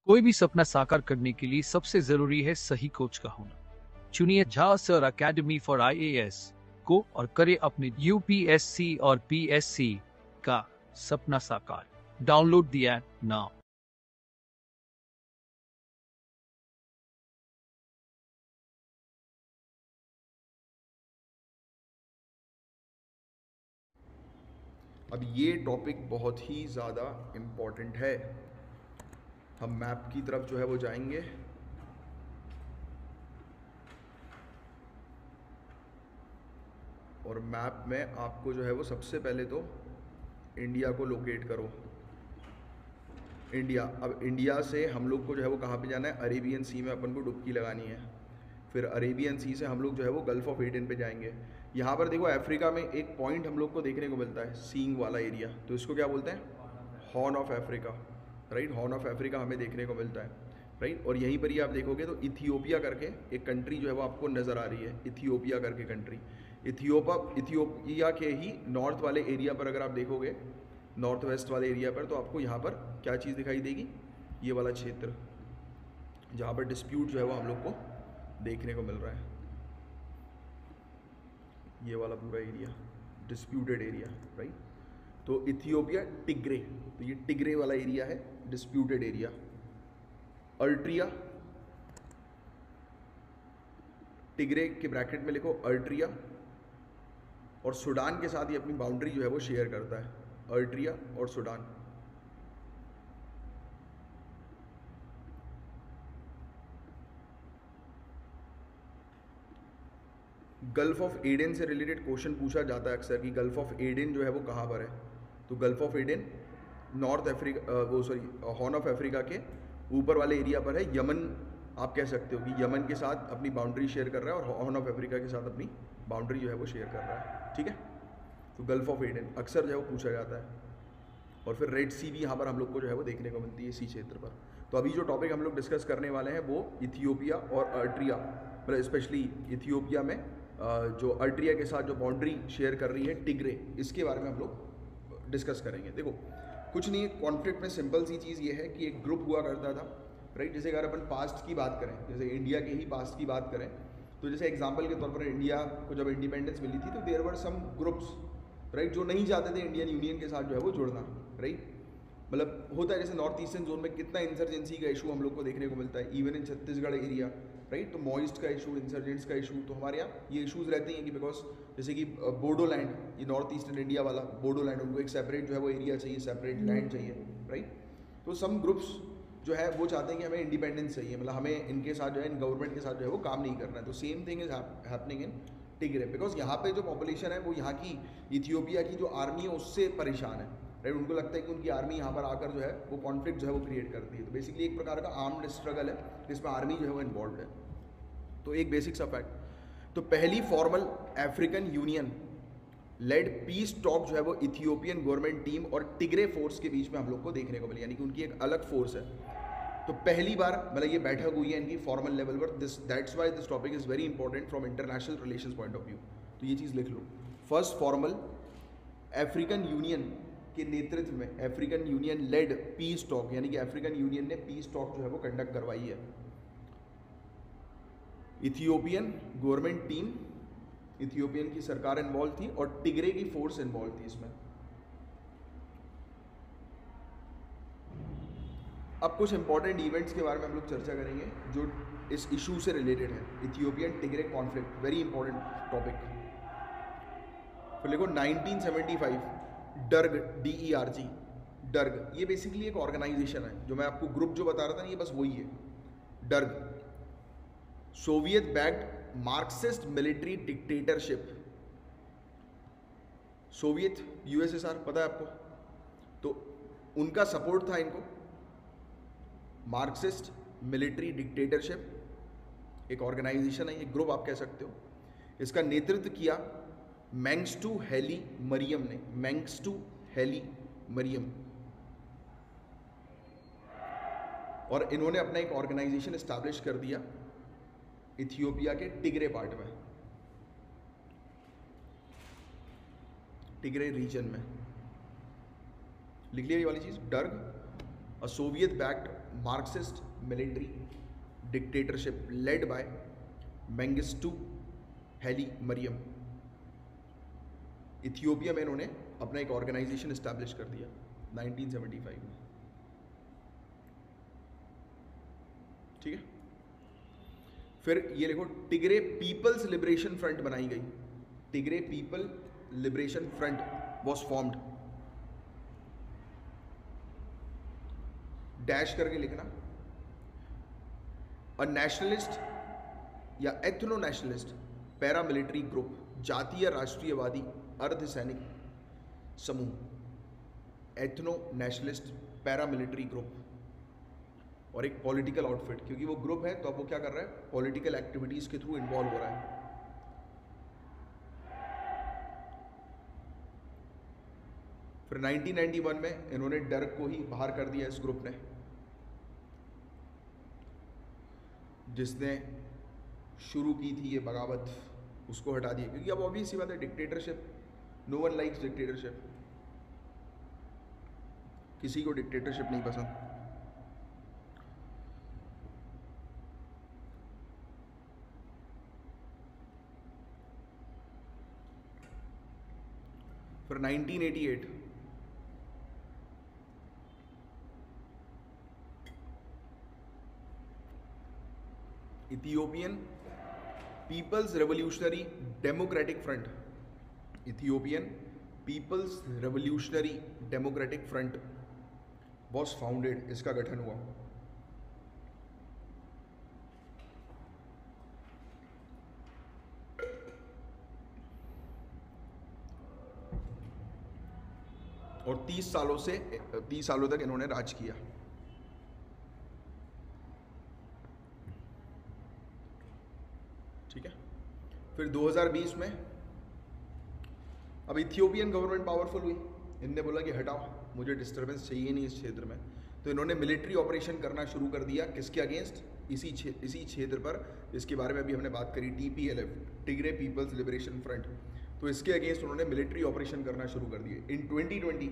कोई भी सपना साकार करने के लिए सबसे जरूरी है सही कोच का होना। चुनिए Jha sir academy for IAS को और करें अपने यूपीएससी और पीएससी का सपना साकार। Download the app now. अब ये टॉपिक बहुत ही ज़्यादा इम्पॉर्टेंट है। हम मैप की तरफ जो है वो जाएंगे। और मैप में आपको जो है वो सबसे पहले तो इंडिया को लोकेट करो। इंडिया, अब इंडिया से हम लोग को जो है वो कहाँ पे जाना है? अरेबियन सी में अपन को डुबकी लगानी है। फिर अरेबियन सी से हम लोग जो है वो गल्फ ऑफ एडन पे जाएंगे। यहाँ पर देखो अफ्रीका में एक पॉइंट हम लोग को देखने को मिलता है, सींग वाला एरिया, तो इसको क्या बोलते हैं? Horn of Africa, right. Horn of Africa हमें देखने को मिलता है, राइट। और यहीं पर ही आप देखोगे तो इथियोपिया करके एक कंट्री जो है वो आपको नज़र आ रही है, इथियोपिया करके कंट्री। इथियोपिया के ही नॉर्थ वाले एरिया पर अगर आप देखोगे, नॉर्थ वेस्ट वाले एरिया पर, तो आपको यहाँ पर क्या चीज़ दिखाई देगी? ये वाला क्षेत्र जहाँ पर डिस्प्यूट जो है वो हम लोग को देखने को मिल रहा है। ये वाला पूरा एरिया डिस्प्यूटेड एरिया, राइट। तो इथियोपिया टिग्रे, तो ये टिग्रे वाला एरिया है, डिस्प्यूटेड एरिया। अर्ट्रिया, टिग्रे के ब्रैकेट में लिखो अर्ट्रिया, और सूडान के साथ ही अपनी बाउंड्री जो है वो शेयर करता है, अर्ट्रिया और सूडान। गल्फ ऑफ एडन से रिलेटेड क्वेश्चन पूछा जाता है अक्सर कि गल्फ ऑफ एडन जो है वो कहाँ पर है। तो gulf of Aden north Africa, horn of Africa के ऊपर वाले एरिया पर है। यमन, आप कह सकते हो कि यमन के साथ अपनी बाउंड्री शेयर कर रहा है और हॉर्न ऑफ अफ्रीका के साथ अपनी बाउंड्री जो है वो शेयर कर रहा है, ठीक है। तो गल्फ ऑफ एडन अक्सर जो है वो पूछा जाता है। और फिर रेड सी भी यहाँ पर हम लोग को जो है वो देखने को मिलती है इसी क्षेत्र पर। तो अभी जो टॉपिक हम लोग डिस्कस करने वाले हैं वो इथियोपिया और अर्ट्रिया, मतलब स्पेशली इथियोपिया में जो अर्ट्रिया के साथ जो बाउंड्री शेयर कर रही है टिग्रे, इसके बारे में हम लोग डिस्कस करेंगे। देखो कुछ नहीं, कॉन्फ्लिक्ट में सिंपल सी चीज़ ये है कि एक ग्रुप हुआ करता था, राइट। जैसे अगर अपन पास्ट की बात करें, जैसे इंडिया के ही पास्ट की बात करें, तो जैसे एग्जाम्पल के तौर पर इंडिया को जब इंडिपेंडेंस मिली थी तो there were some groups, right, जो नहीं चाहते थे इंडियन यूनियन के साथ जो है वो जुड़ना, राइट। मतलब होता है जैसे नॉर्थ ईस्टर्न जोन में कितना इंसर्जेंसी का इशू हम लोग को देखने को मिलता है, even in Chhattisgarh area, right. तो मॉइस्ट का इशू, इंसर्जेंट्स का इशू, तो हमारे यहाँ ये इशूज़ रहते हैं कि बिकॉज जैसे कि बोडो लैंड, ये नॉर्थ ईस्टर्न इंडिया वाला बोडो लैंड, उनको एक सेपरेट जो है वो एरिया चाहिए, सेपरेट लैंड चाहिए, राइट। तो सम ग्रुप्स जो है वो चाहते हैं कि हमें इंडिपेंडेंस चाहिए, मतलब हमें इनके साथ जो है, इन गवर्नमेंट के साथ जो है वो काम नहीं करना है। तो same thing is happening in Tigray, because यहाँ पे जो पॉपुलेशन है वो यहाँ की इथियोपिया की जो आर्मी है उससे परेशान है, राइट। उनको लगता है कि उनकी आर्मी यहाँ पर आकर जो है वो कॉन्फ्लिक्ट जो है वो क्रिएट करती है। तो बेसिकली एक प्रकार का आर्म्ड स्ट्रगल है जिसमें आर्मी जो है वो इन्वॉल्व है। तो एक बेसिक सा फैक्ट, तो पहली formal African Union led peace talk जो है वो इथियोपियन गवर्नमेंट टीम और टिग्रे फोर्स के बीच में हम लोग को देखने को मिली, यानी कि उनकी एक अलग फोर्स है। तो पहली बार मतलब ये बैठक हुई है इनकी फॉर्मल लेवल पर। This that's why this topic is very important from international relations point of view. तो ये चीज़ लिख लो, फर्स्ट फॉर्मल अफ्रीकन यूनियन के नेतृत्व में African Union led peace talk, यानी कि अफ्रीकन यूनियन ने पीस टॉक जो है वो कंडक्ट करवाई है। इथियोपियन गवर्नमेंट टीम, इथियोपियन की सरकार इन्वॉल्व थी और टिग्रे की फोर्स इन्वॉल्व थी इसमें। अब कुछ इंपॉर्टेंट इवेंट्स के बारे में हम लोग चर्चा करेंगे जो इस इशू से रिलेटेड है, Ethiopian Tigray conflict, very important topic. फिर देखो 1975 डर्ग, DERG, डर्ग, ये बेसिकली एक ऑर्गेनाइजेशन है। जो मैं आपको ग्रुप जो बता रहा था ना, ये बस वही है, Derg, Soviet backed Marxist military dictatorship. Soviet USSR पता है आपको, तो उनका सपोर्ट था इनको, मार्क्सिस्ट मिलिट्री डिक्टेटरशिप, एक ऑर्गेनाइजेशन है, एक ग्रुप आप कह सकते हो। इसका नेतृत्व किया मेंगिस्टू हैली मरियम ने, मेंगिस्टू हैली मरियम, और इन्होंने अपना एक ऑर्गेनाइजेशन इस्टेब्लिश कर दिया इथियोपिया के टिग्रे पार्ट में, टिग्रे रीजन में। लिख लिया ये वाली चीज़, Derg, a Soviet backed Marxist military dictatorship led by Mengistu Haile Mariam. Ethiopia में इन्होंने अपना एक ऑर्गेनाइजेशन इस्टेब्लिश कर दिया 1975 में। ठीक है, फिर ये देखो टिग्रे पीपल्स लिबरेशन फ्रंट बनाई गई। Tigray people liberation front was formed. Dash करके लिखना। अ नेशनलिस्ट या एथनो नेशनलिस्ट पैरामिलिट्री ग्रुप, जातीय राष्ट्रीयवादी अर्धसैनिक समूह। एथनो नेशनलिस्ट पैरामिलिट्री ग्रुप और एक पॉलिटिकल आउटफिट, क्योंकि वो ग्रुप है तो अब वो क्या कर रहा है, पॉलिटिकल एक्टिविटीज के थ्रू इन्वॉल्व हो रहा है। फिर 1991 में इन्होंने डर्क को ही बाहर कर दिया इस ग्रुप ने, जिसने शुरू की थी ये बगावत, उसको हटा दिया, क्योंकि अब ऑब्वियस सी बात है dictatorship, no one likes dictatorship, किसी को डिक्टेटरशिप नहीं पसंद। फिर 1988 Ethiopian People's Revolutionary Democratic Front, Ethiopian People's Revolutionary Democratic Front was founded, इसका गठन हुआ। और 30 सालों तक इन्होंने राज किया। ठीक है, फिर 2020 में अब इथियोपियन गवर्नमेंट पावरफुल हुई, इनने बोला कि हटाओ, मुझे डिस्टर्बेंस चाहिए नहीं इस क्षेत्र में, तो इन्होंने मिलिट्री ऑपरेशन करना शुरू कर दिया। किसके अगेंस्ट? इसी क्षेत्र पर, इसके बारे में अभी हमने बात करी, TPLF, Tigray People's Liberation Front, तो इसके अगेंस्ट उन्होंने मिलिट्री ऑपरेशन करना शुरू कर दिए। इन 2020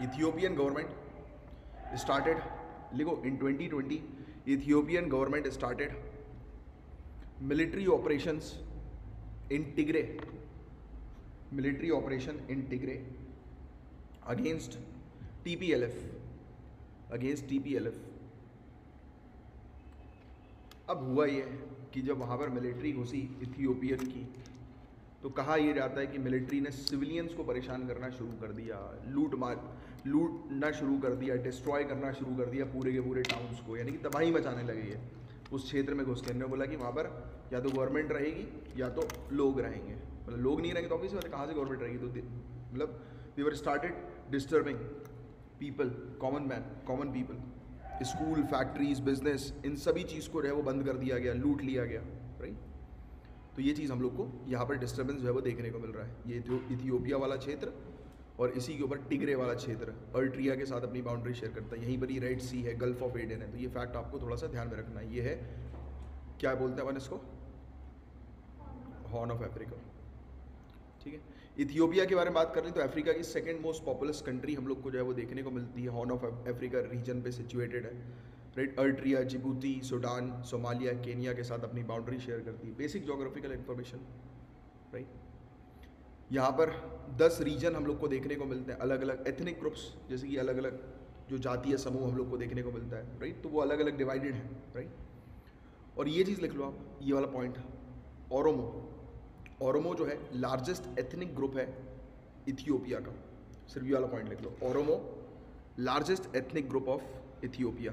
इथियोपियन गवर्नमेंट स्टार्टेड, लिखो, इन 2020 Ethiopian government started military operations in Tigray, military operation in Tigray against TPLF, against TPLF। अब हुआ ये कि जब वहाँ पर मिलिट्री घुसी इथियोपियन की, तो कहा यह जाता है कि मिलिट्री ने सिविलियंस को परेशान करना शुरू कर दिया, लूटना शुरू कर दिया, डिस्ट्रॉय करना शुरू कर दिया पूरे के पूरे टाउन्स को, यानी कि तबाही मचाने लगी है उस क्षेत्र में घुस के। इन्होंने बोला कि वहाँ पर या तो गवर्नमेंट रहेगी या तो लोग रहेंगे, मतलब लोग नहीं रहेंगे तो ऑब्वियसली कहाँ से गवर्नमेंट रहेगी, तो मतलब they were started disturbing people, common man, common people, school, factories, business, इन सभी चीज़ को जो है वो बंद कर दिया गया, लूट लिया गया, राइट। तो ये चीज़ हम लोग को यहाँ पर डिस्टर्बेंस जो है वो देखने को मिल रहा है। ये जो इथियोपिया वाला क्षेत्र और इसी के ऊपर टिग्रे वाला क्षेत्र अर्ट्रिया के साथ अपनी बाउंड्री शेयर करता है, यहीं पर ही रेड सी है, गल्फ ऑफ एडन है, तो ये फैक्ट आपको थोड़ा सा ध्यान में रखना है। ये है, क्या बोलते हैं अपन इसको, हॉर्न ऑफ अफ्रीका। ठीक है, इथियोपिया के बारे में बात कर लें तो अफ्रीका की सेकंड मोस्ट पॉपुलस कंट्री हम लोग को जो है वो देखने को मिलती है, हॉर्न ऑफ अफ्रीका रीजन पे सिचुएटेड है, right. Eritrea, Djibouti, Sudan, Somalia, Kenya के साथ अपनी बाउंड्री शेयर करती है। Basic geographical information, right. यहाँ पर 10 रीजन हम लोग को देखने को मिलते हैं, अलग अलग एथनिक ग्रुप्स, जैसे कि अलग अलग जो जातीय समूह हम लोग को देखने को मिलता है, राइट। तो वो अलग अलग डिवाइडेड है, राइट। और ये चीज़ लिख लो आप, ये वाला पॉइंट, ओरोमो। ओरोमो जो है लार्जेस्ट एथनिक ग्रुप है इथियोपिया का, सिर्फ ये वाला पॉइंट लिख लो, Oromo largest ethnic group of Ethiopia.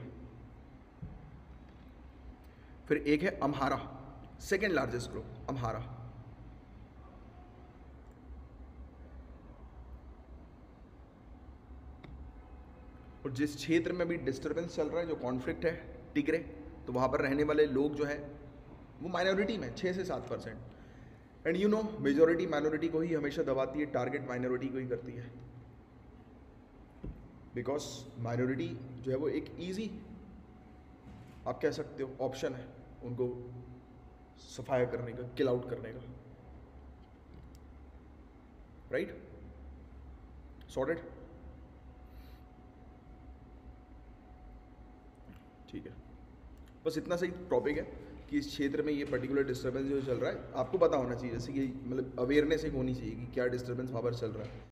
फिर एक है Amhara, second largest group, Amhara. और जिस क्षेत्र में भी डिस्टर्बेंस चल रहा है, जो कॉन्फ्लिक्ट है, टिग्रे, तो वहाँ पर रहने वाले लोग जो है वो माइनॉरिटी में 6 से 7%। And you know majority minority को ही हमेशा दबाती है, टारगेट माइनॉरिटी को ही करती है, बिकॉज माइनॉरिटी जो है वो एक ईजी, आप कह सकते हो, ऑप्शन है उनको सफाया करने का, किल आउट करने का, राइट। सॉर्टेड। ठीक है, बस इतना सही टॉपिक है कि इस क्षेत्र में ये पर्टिकुलर डिस्टर्बेंस जो चल रहा है आपको पता होना चाहिए, जैसे कि मतलब अवेयरनेस एक होनी चाहिए कि क्या डिस्टर्बेंस वहाँ पर चल रहा है।